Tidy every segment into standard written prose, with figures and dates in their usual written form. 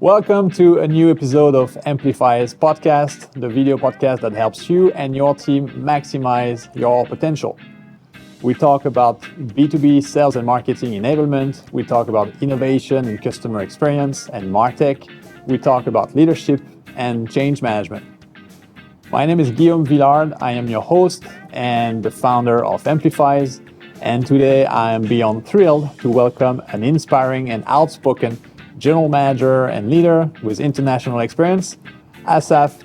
Welcome to a new episode of Amplifiz podcast, the video podcast that helps you and your team maximize your potential. We talk about B2B sales and marketing enablement. We talk about innovation and customer experience and MarTech. We talk about leadership and change management. My name is Guillaume Villard. I am your host and the founder of Amplifiz. And today I am beyond thrilled to welcome an inspiring and outspoken general manager and leader with international experience, Assaf.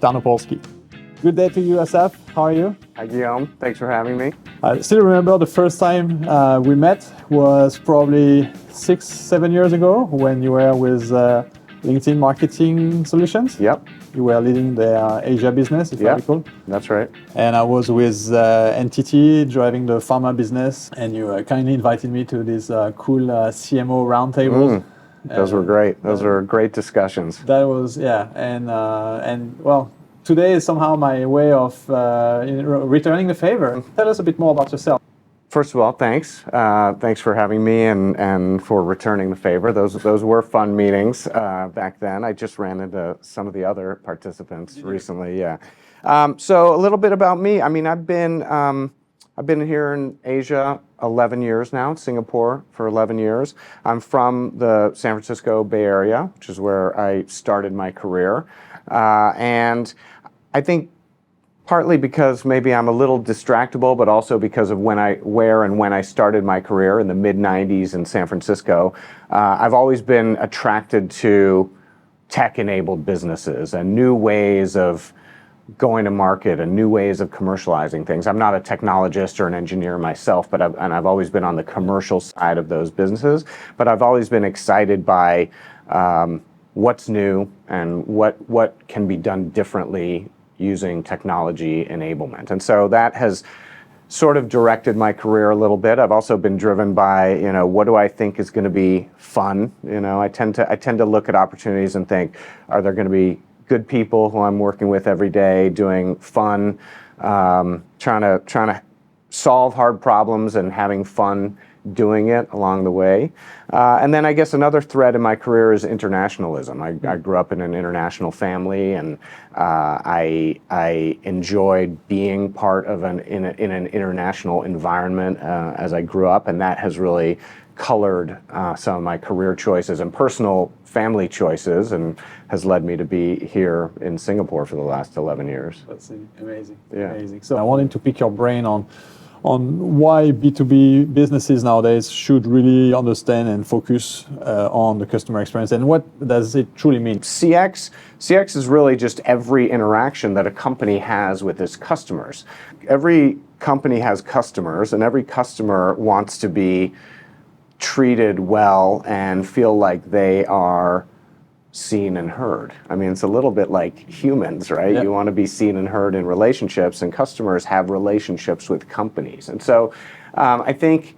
Good day to you, Assaf. How are you? Hi, Guillaume. Thanks for having me. I still remember the first time we met was probably 6-7 years ago when you were with LinkedIn Marketing Solutions. Yep. You were leading the Asia business, if I recall. That's right. And I was with NTT driving the pharma business, and you kindly invited me to these cool CMO roundtables. Those were great. Those were great discussions. That was, yeah. And well, today is somehow my way of returning the favor. Tell us a bit more about yourself. First of all, thanks. Thanks for having me and for returning the favor. Those were fun meetings back then. I just ran into some of the other participants recently, yeah. So a little bit about me. I mean, I've been here in Asia 11 years now, Singapore for 11 years. I'm from the San Francisco Bay Area, which is where I started my career. And I think partly because maybe I'm a little distractible, but also because of when I started my career in the mid-90s in San Francisco, I've always been attracted to tech-enabled businesses and new ways of going to market and new ways of commercializing things. I'm not a technologist or an engineer myself, but I've always been on the commercial side of those businesses. But I've always been excited by what's new and what can be done differently using technology enablement. And so that has sort of directed my career a little bit. I've also been driven by, what do I think is going to be fun? I tend to look at opportunities and think, are there going to be good people who I'm working with every day, doing fun, trying to solve hard problems and having fun doing it along the way. And then I guess another thread in my career is internationalism. I grew up in an international family, and I enjoyed being part of in an international environment as I grew up, and that has really colored some of my career choices and personal family choices, and has led me to be here in Singapore for the last 11 years. That's amazing. Yeah. Amazing. So I wanted to pick your brain on why B2B businesses nowadays should really understand and focus on the customer experience, and what does it truly mean? CX is really just every interaction that a company has with its customers. Every company has customers, and every customer wants to be treated well and feel like they are seen and heard. I mean, it's a little bit like humans, right? Yep. You want to be seen and heard in relationships, and customers have relationships with companies. And so I think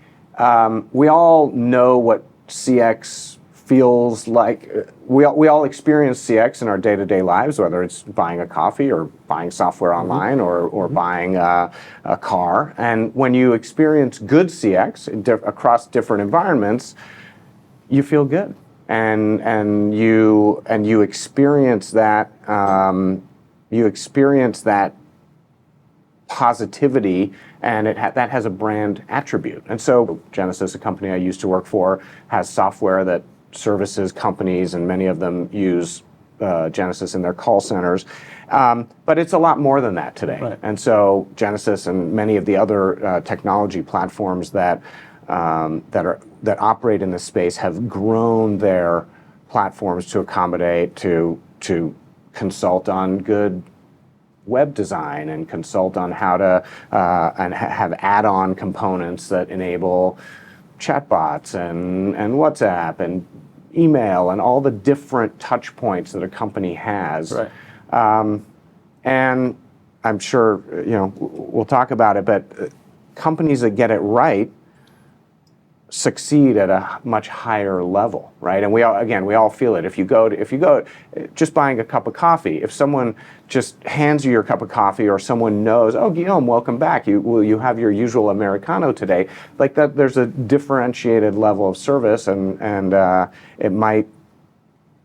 we all know what CX feels like. We all experience CX in our day-to-day lives, whether it's buying a coffee or buying software online or buying a car. And when you experience good CX across different environments, you feel good. And you experience that positivity, and that has a brand attribute. And so Genesys, a company I used to work for, has software that services companies, and many of them use Genesys in their call centers. But it's a lot more than that today. Right. And so Genesys and many of the other technology platforms that operate in this space have grown their platforms to accommodate, to consult on good web design, and consult on how to and have add-on components that enable chatbots and WhatsApp and email and all the different touch points that a company has. Right. And I'm sure we'll talk about it, but companies that get it right succeed at a much higher level, right? And we all feel it. If you go just buying a cup of coffee, if someone just hands you your cup of coffee, or someone knows, oh, Guillaume, welcome back. Will you have your usual Americano today? Like that, there's a differentiated level of service, and it might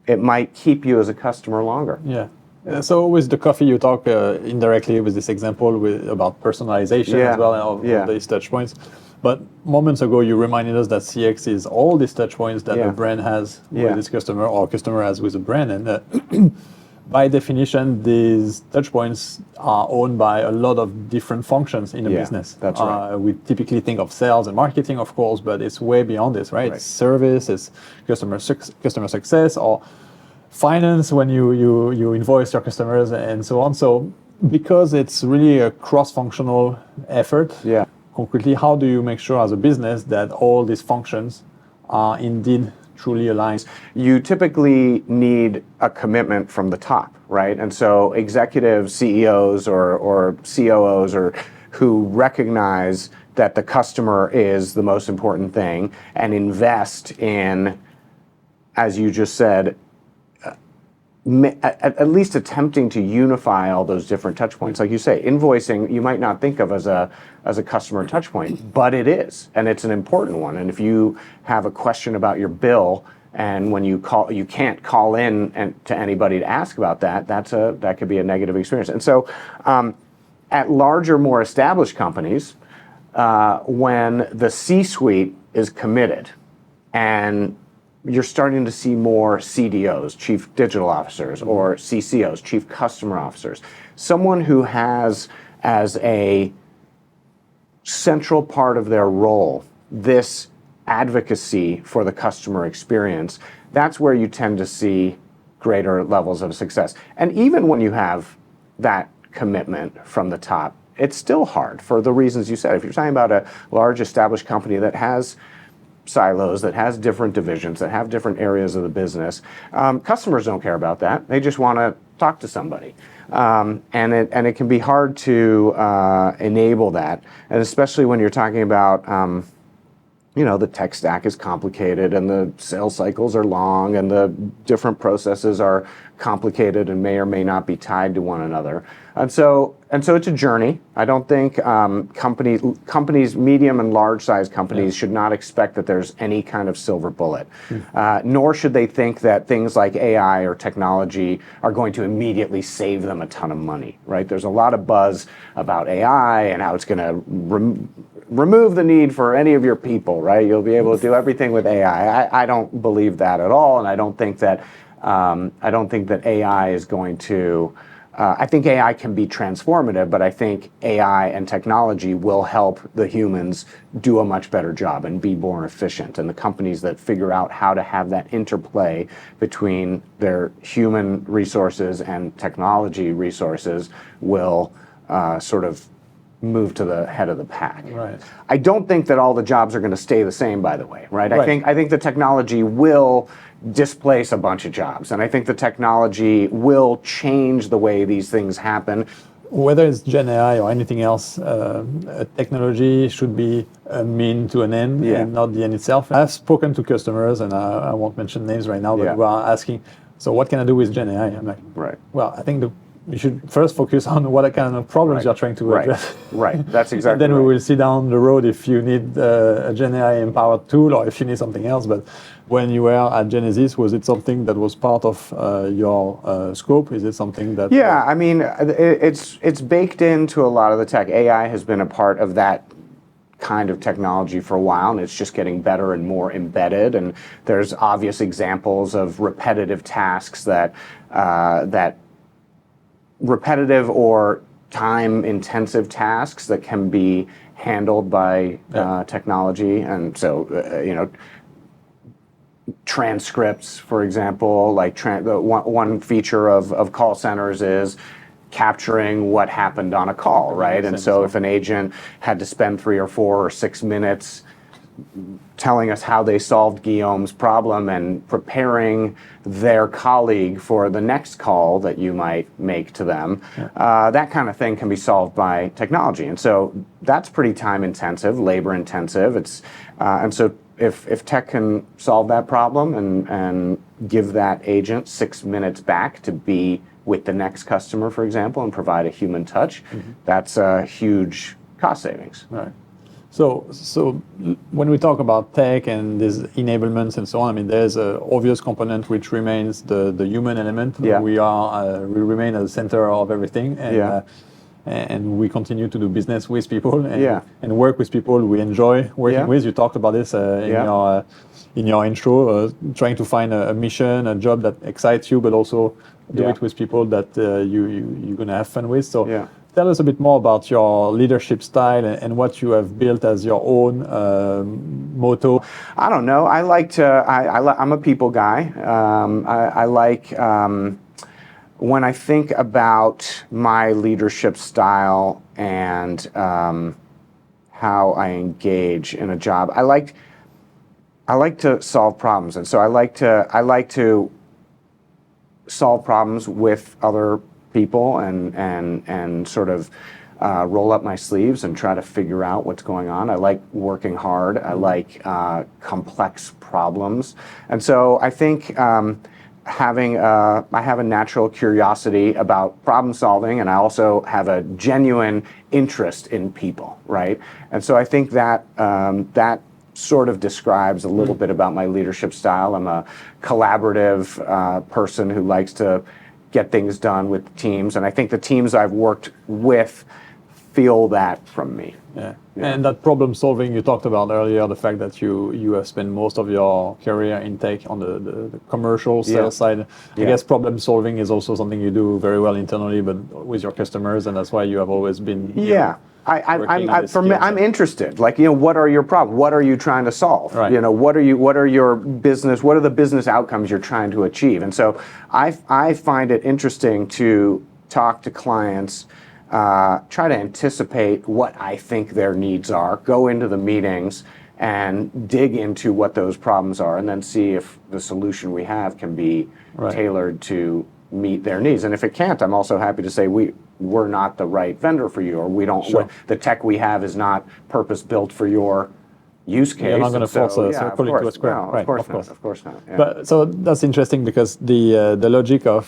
it might keep you as a customer longer. Yeah. So with the coffee, you talk indirectly with this example about personalization as well, and all these touch points. But moments ago, you reminded us that CX is all these touch points that a brand has with its customer, or customer has with a brand, and by definition, these touch points are owned by a lot of different functions in a business. That's right. We typically think of sales and marketing, of course, but it's way beyond this, right? It's service, it's customer success, or finance when you invoice your customers and so on. So because it's really a cross-functional effort, concretely, how do you make sure as a business that all these functions are indeed truly aligned? You typically need a commitment from the top, right? And so executives, CEOs or COOs or who recognize that the customer is the most important thing and invest in, as you just said, at least attempting to unify all those different touch points. Like you say, invoicing, you might not think of as a customer touch point, but it is, and it's an important one. And if you have a question about your bill, and when you call, you can't call in to anybody to ask about that, that could be a negative experience. And so at larger, more established companies, when the C-suite is committed and you're starting to see more CDOs, chief digital officers, or CCOs, chief customer officers. Someone who has as a central part of their role this advocacy for the customer experience. That's where you tend to see greater levels of success. And even when you have that commitment from the top, it's still hard for the reasons you said. If you're talking about a large established company that has silos, that has different divisions, that have different areas of the business. Customers don't care about that. They just want to talk to somebody. And it can be hard to enable that. And especially when you're talking about, the tech stack is complicated and the sales cycles are long and the different processes are complicated and may or may not be tied to one another. And so it's a journey. I don't think companies, medium and large size companies should not expect that there's any kind of silver bullet. Nor should they think that things like AI or technology are going to immediately save them a ton of money, right? There's a lot of buzz about AI and how it's going to remove the need for any of your people, right? You'll be able to do everything with AI. I don't believe that at all, and I don't think that AI is going to. I think AI can be transformative, but I think AI and technology will help the humans do a much better job and be more efficient. And the companies that figure out how to have that interplay between their human resources and technology resources will sort of move to the head of the pack. Right. I don't think that all the jobs are going to stay the same, by the way, right? I think the technology will displace a bunch of jobs, and I think the technology will change the way these things happen. Whether it's Gen AI or anything else, technology should be a mean to an end and not the end itself. I've spoken to customers, and I won't mention names right now, but who are asking, so what can I do with Gen AI? I'm like, well, I think you should first focus on what kind of problems you're trying to address. Right, that's exactly Then we will see down the road if you need a Gen AI empowered tool or if you need something else. But when you were at Genesis, was it something that was part of your scope? Is it something that... Yeah, I mean, it's baked into a lot of the tech. AI has been a part of that kind of technology for a while, and it's just getting better and more embedded. And there's obvious examples of repetitive tasks that repetitive or time-intensive tasks that can be handled by technology. And so, transcripts, for example, like one feature of call centers is capturing what happened on a call, right? And so if an agent had to spend 3 or 4 or 6 minutes telling us how they solved Guillaume's problem and preparing their colleague for the next call that you might make to them, that kind of thing can be solved by technology. And so that's pretty time intensive, labor intensive. And so if tech can solve that problem and give that agent 6 minutes back to be with the next customer, for example, and provide a human touch, that's a huge cost savings. Right. So when we talk about tech and these enablements and so on, I mean, there's an obvious component which remains the human element. Yeah. We remain at the center of everything, and Yeah. And we continue to do business with people and, Yeah. and work with people we enjoy working Yeah. with. You talked about this in your intro, trying to find a mission, a job that excites you, but also do Yeah. it with people that you're going to have fun with. So Yeah. tell us a bit more about your leadership style and what you have built as your own motto. I don't know. I like to. I'm a people guy. I like when I think about my leadership style and how I engage in a job. I like to solve problems, and so I like to solve problems with other people and sort of roll up my sleeves and try to figure out what's going on. I like working hard. I like complex problems, and so I think I have a natural curiosity about problem solving, and I also have a genuine interest in people, right? And so I think that that sort of describes a little bit about my leadership style. I'm a collaborative person who likes to get things done with teams, and I think the teams I've worked with feel that from me. Yeah. And that problem solving you talked about earlier, the fact that you have spent most of your career in tech on the commercial sales side. I guess problem solving is also something you do very well internally, but with your customers, and that's why you have always been. I'm interested. Like, what are your problems? What are you trying to solve? Right. What are the business outcomes you're trying to achieve? And so I find it interesting to talk to clients, try to anticipate what I think their needs are, go into the meetings and dig into what those problems are, and then see if the solution we have can be tailored to meet their needs. And if it can't, I'm also happy to say we're not the right vendor for you, or we don't. The tech we have is not purpose built for your use case. You're not going to force a circle into a square. No, of course not. Yeah. But so that's interesting, because the logic of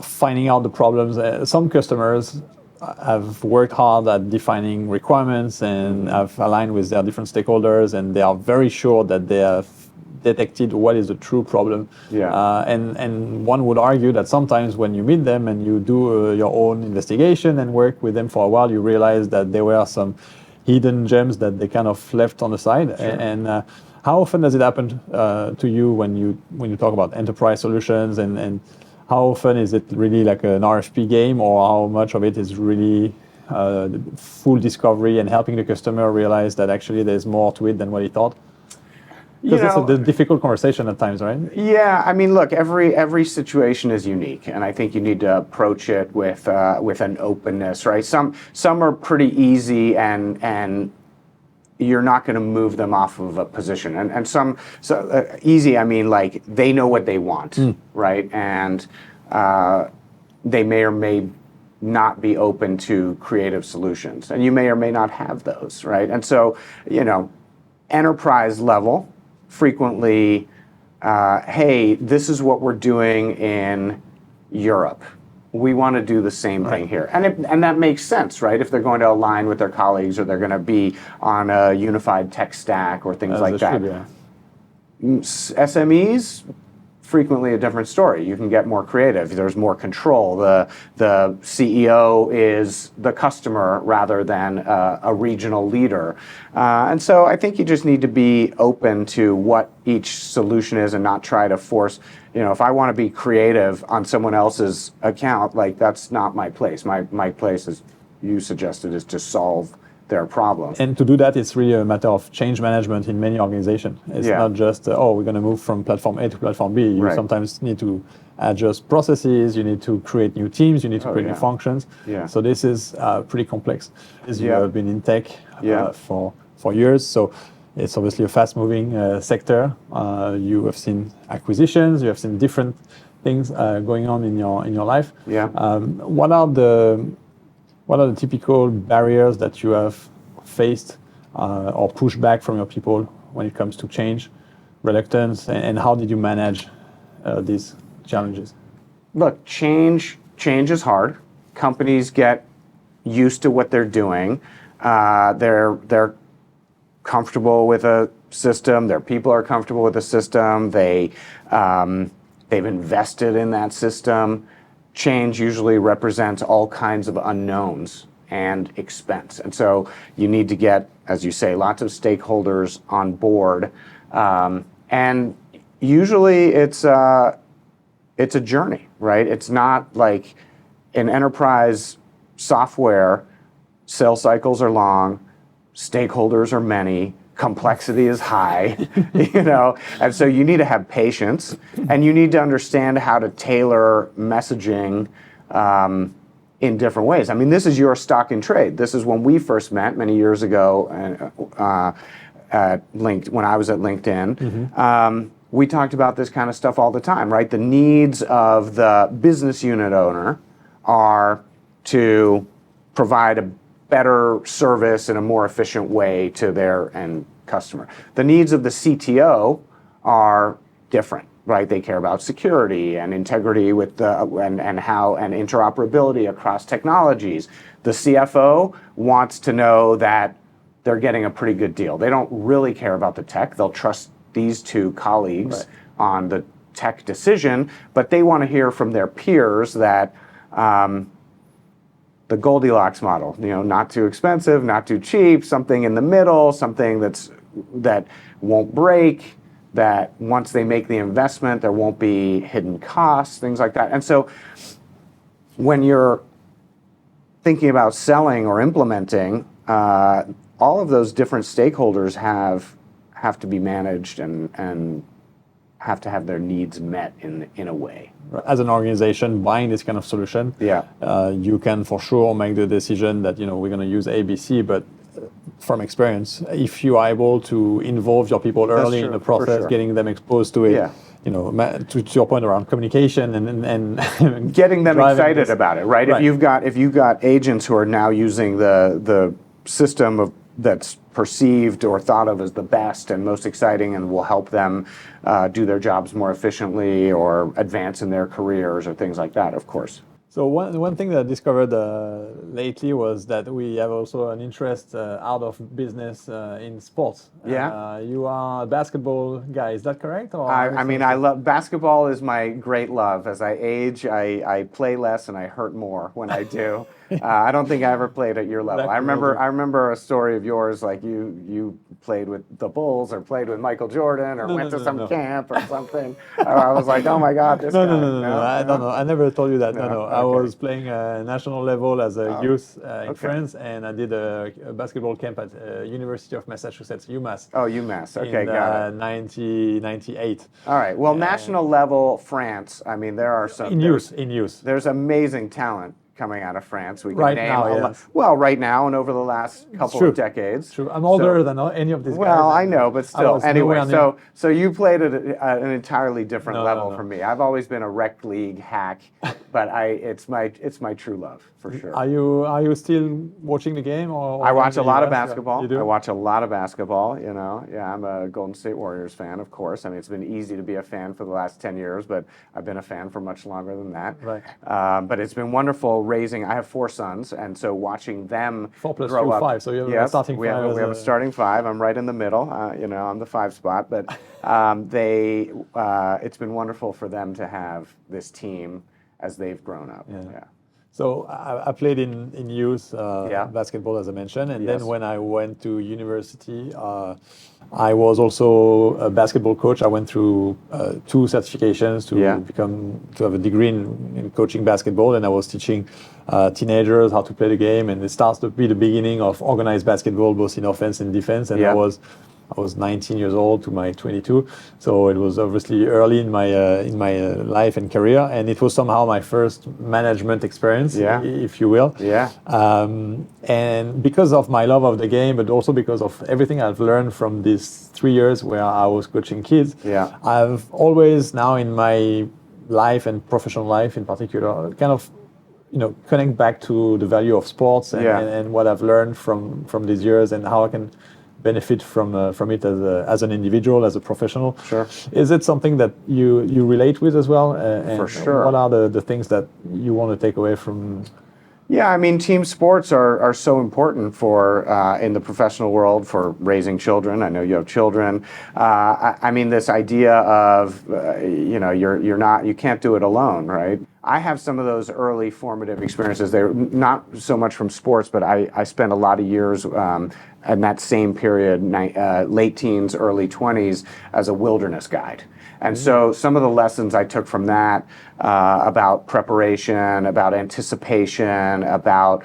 finding out the problems. Some customers have worked hard at defining requirements and have aligned with their different stakeholders, and they are very sure that they have detected what is the true problem. And one would argue that sometimes when you meet them and you do your own investigation and work with them for a while, you realize that there were some hidden gems that they kind of left on the side. And how often does it happen to you when you talk about enterprise solutions, and how often is it really like an RFP game, or how much of it is really full discovery and helping the customer realize that actually there's more to it than what he thought? Because it's a difficult conversation at times, right? Yeah, I mean, look, every situation is unique, and I think you need to approach it with an openness, right? Some are pretty easy, and you're not going to move them off of a position, and some easy. I mean, like, they know what they want, right? And they may or may not be open to creative solutions, and you may or may not have those, right? And so, enterprise level, frequently, hey, this is what we're doing in Europe. We want to do the same thing here. And that makes sense, right? If they're going to align with their colleagues, or they're going to be on a unified tech stack or things like that. SMEs, frequently a different story. You can get more creative. There's more control. The CEO is the customer rather than a regional leader. And so I think you just need to be open to what each solution is, and not try to force, if I want to be creative on someone else's account, like, that's not my place. My place, as you suggested, is to solve their problem. And to do that, it's really a matter of change management in many organizations. It's not just, we're going to move from platform A to platform B. You sometimes need to adjust processes, you need to create new teams, you need to create new functions. So this is pretty complex. As you have been in tech for years, so it's obviously a fast-moving sector. You have seen acquisitions, you have seen different things going on in your life. What are the typical barriers that you have faced or pushed back from your people when it comes to change, reluctance, and how did you manage these challenges? Look, change is hard. Companies get used to what they're doing. They're comfortable with a system. Their people are comfortable with the system. They've invested in that system. Change usually represents all kinds of unknowns and expense. And so you need to get, as you say, lots of stakeholders on board. And usually it's a journey, right? It's not like in enterprise software, sales cycles are long, stakeholders are many, complexity is high, and so you need to have patience, and you need to understand how to tailor messaging in different ways. I mean, this is your stock in trade. This is when we first met many years ago when I was at LinkedIn. We talked about this kind of stuff all the time, right? The needs of the business unit owner are to provide a better service in a more efficient way to their end customer. The needs of the CTO are different, right? They care about security and integrity with and interoperability across technologies. The CFO wants to know that they're getting a pretty good deal. They don't really care about the tech. They'll trust these two colleagues on the tech decision, but they want to hear from their peers that the Goldilocks model, not too expensive, not too cheap, something in the middle, something that won't break, that once they make the investment, there won't be hidden costs, things like that. And so when you're thinking about selling or implementing, all of those different stakeholders have to be managed and have to have their needs met in a way. As an organization buying this kind of solution, you can for sure make the decision that we're going to use ABC, but from experience, if you are able to involve your people early in the process, getting them exposed to it, to your point around communication and getting them excited about it, right? If you've got agents who are now using the system that's perceived or thought of as the best and most exciting and will help them do their jobs more efficiently or advance in their careers or things like that, of course. So one thing that I discovered lately was that we have also an interest out of business in sports. Yeah. You are a basketball guy, is that correct? Or I love basketball is my great love. As I age, I play less and I hurt more when I do. I don't think I ever played at your level. I remember a story of yours, like you played with the Bulls or played with Michael Jordan or went to some camp or something. I was like, oh my God, this guy. No. I don't know. I never told you that. No. I was playing national level as a youth in France, and I did a basketball camp at University of Massachusetts, UMass. Oh, UMass. Okay, got it. 1998. All right. Well, national level France. I mean, there are some in use. There's amazing talent coming out of France. We can right name now, yes. Well, right now and over the last couple of decades. True. I'm older than any of these guys. Well, I know, but still. Anyway, so you played at an entirely different level from me. I've always been a rec league hack, but it's my true love for sure. Are you still watching the game? Or I watch a lot of basketball. You do? I watch a lot of basketball. Yeah, I'm a Golden State Warriors fan, of course. I mean, it's been easy to be a fan for the last 10 years, but I've been a fan for much longer than that. Right. But it's been wonderful raising. I have 4 sons, and so watching them 4 plus grow 2, up. 5. So you have a starting 5. We have a starting 5. I'm right in the middle. I'm the 5 spot. But it's been wonderful for them to have this team as they've grown up. Yeah. So I played in youth basketball, as I mentioned, and then when I went to university, I was also a basketball coach. I went through 2 certifications to have a degree in coaching basketball, and I was teaching teenagers how to play the game. And it starts to be the beginning of organized basketball, both in offense and defense. And I was 19 years old to my 22, so it was obviously early in my life and career, and it was somehow my first management experience, if you will. Yeah. And because of my love of the game, but also because of everything I've learned from these 3 years where I was coaching kids, I've always now in my life and professional life in particular, kind of connect back to the value of sports and what I've learned from these years and how I can benefit from it as an individual, as a professional. Sure. Is it something that you relate with as well? For sure. What are the things that you want to take away from Yeah, I mean, team sports are so important for in the professional world for raising children. I know you have children. I mean, this idea of you can't do it alone, right? I have some of those early formative experiences. They're not so much from sports, but I spent a lot of years in that same period, late teens, early 20s, as a wilderness guide. And so some of the lessons I took from that about preparation, about anticipation, about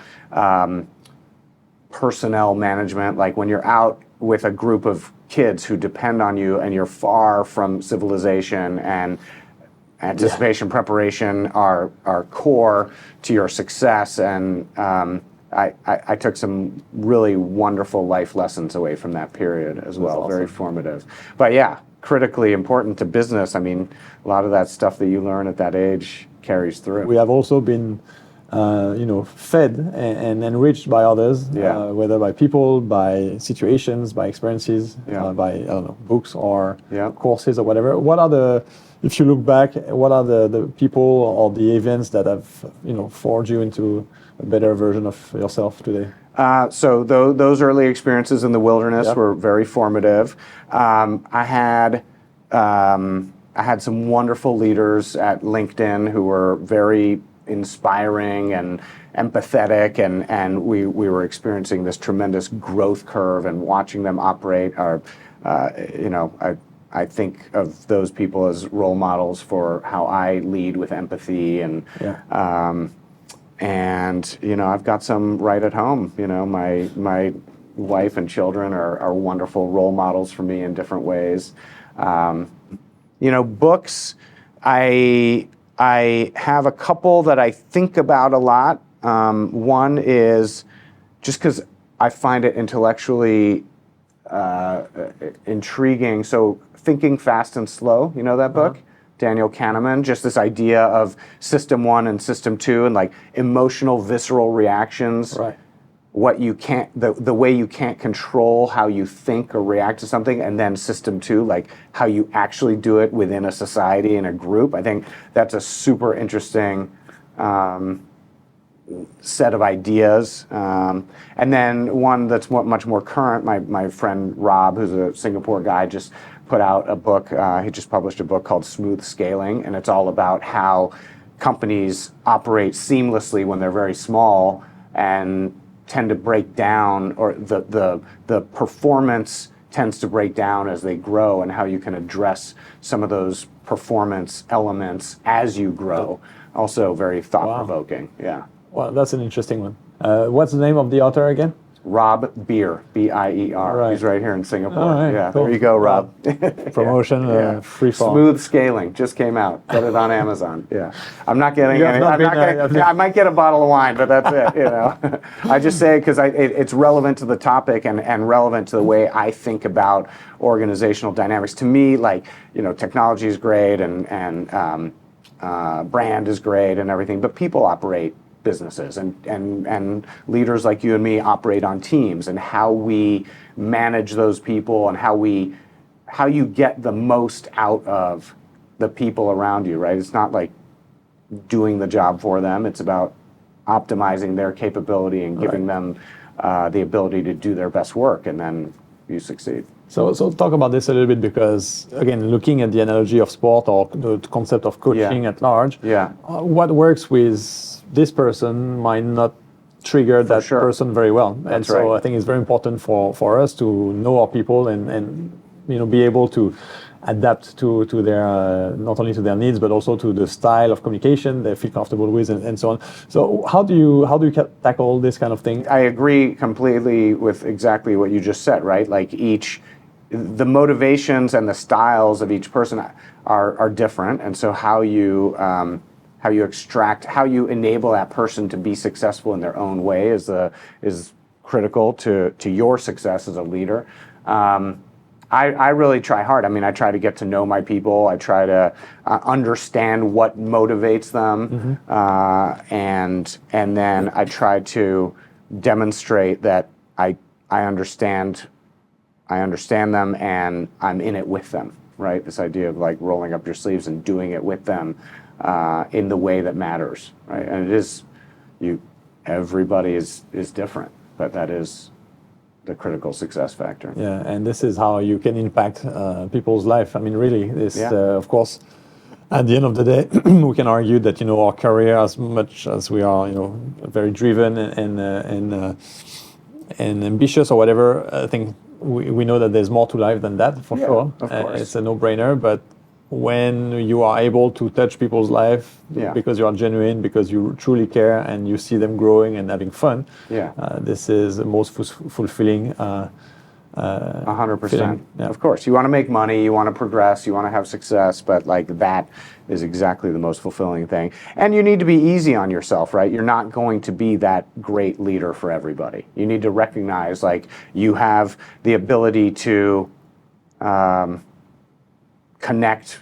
personnel management, like when you're out with a group of kids who depend on you and you're far from civilization, and anticipation, preparation are core to your success. And I took some really wonderful life lessons away from that period as well. Awesome. Very formative. But yeah, critically important to business. I mean, a lot of that stuff that you learn at that age carries through. We have also been, fed and enriched by others, whether by people, by situations, by experiences, by books or courses or whatever. If you look back, what are the people or the events that have forged you into a better version of yourself today? So those early experiences in the wilderness were very formative. I had some wonderful leaders at LinkedIn who were very inspiring and empathetic, and we were experiencing this tremendous growth curve, and watching them operate I think of those people as role models for how I lead with empathy, and I've got some right at home. My wife and children are wonderful role models for me in different ways. Books, I have a couple that I think about a lot. One is just because I find it intellectually intriguing. So Thinking Fast and Slow, you know that book? Daniel Kahneman, just this idea of system 1 and system 2, and like emotional, visceral reactions. Right. What you can't, the way you can't control how you think or react to something, and then system 2, like how you actually do it within a society and a group. I think that's a super interesting set of ideas. And then one that's much more current, my friend Rob, who's a Singapore guy, just put out a book. He just published a book called Smooth Scaling, and it's all about how companies operate seamlessly when they're very small and tend to break down, or the performance tends to break down as they grow, and how you can address some of those performance elements as you grow. Also very thought-provoking. Yeah. Well, that's an interesting one. What's the name of the author again? Rob Beer, B-I-E-R. Right. He's right here in Singapore. Right, yeah, cool. There you go, Rob. Promotion, free fall. Smooth Scaling just came out. Get it on Amazon. Yeah, I'm not getting any. I might get a bottle of wine, but that's it. I just say it because it's relevant to the topic and relevant to the way I think about organizational dynamics. To me, technology is great and brand is great and everything, but people operate businesses, and leaders like you and me operate on teams, and how we manage those people, and how you get the most out of the people around you, right? It's not like doing the job for them. It's about optimizing their capability and giving them the ability to do their best work, and then you succeed. So talk about this a little bit, because again, looking at the analogy of sport or the concept of coaching at large, what works with this person might not trigger that person very well. And so I think it's very important for us to know our people and be able to adapt to their not only to their needs, but also to the style of communication they feel comfortable with, and so on. So how do you tackle this kind of thing? I agree completely with exactly what you just said, right? Like the motivations and the styles of each person are different, and so how you enable that person to be successful in their own way is critical to your success as a leader. I really try hard. I mean, I try to get to know my people. I try to understand what motivates them, and then I try to demonstrate that I understand them, and I'm in it with them. Right? This idea of like rolling up your sleeves and doing it with them in the way that matters. Right? And it is everybody is different, but that is the critical success factor. Yeah, and this is how you can impact people's life. I mean, really, this, of course, at the end of the day, we can argue that, our career, as much as we are, very driven and ambitious or whatever, I think we know that there's more to life than that, for sure. Of course. It's a no-brainer, but when you are able to touch people's life because you are genuine, because you truly care, and you see them growing and having fun, this is the most fulfilling 100%. Of course, you want to make money, you want to progress, you want to have success, but that is exactly the most fulfilling thing. And you need to be easy on yourself, right? You're not going to be that great leader for everybody. You need to recognize you have the ability to connect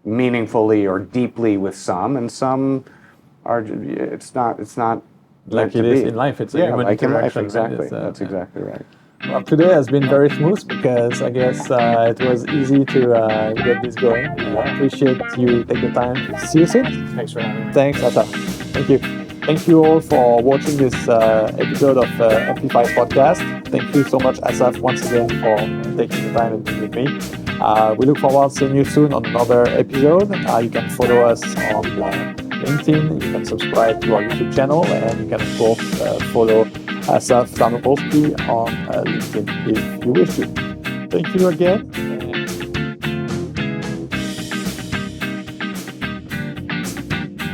meaningfully or deeply with some, and some are it's not like it is in life. It's a human interaction. Exactly. That's exactly right. Well, today has been very smooth because I guess it was easy to get this going. I appreciate you take the time. See you soon. Thanks for having me. Thanks, Assaf. Thank you. Thank you all for watching this episode of Amplifiz podcast. Thank you so much, Assaf, once again for taking the time and being with me. We look forward to seeing you soon on another episode. You can follow us on LinkedIn. You can subscribe to our YouTube channel, and you can, of course, follow Assaf on LinkedIn if you wish to. Thank you again.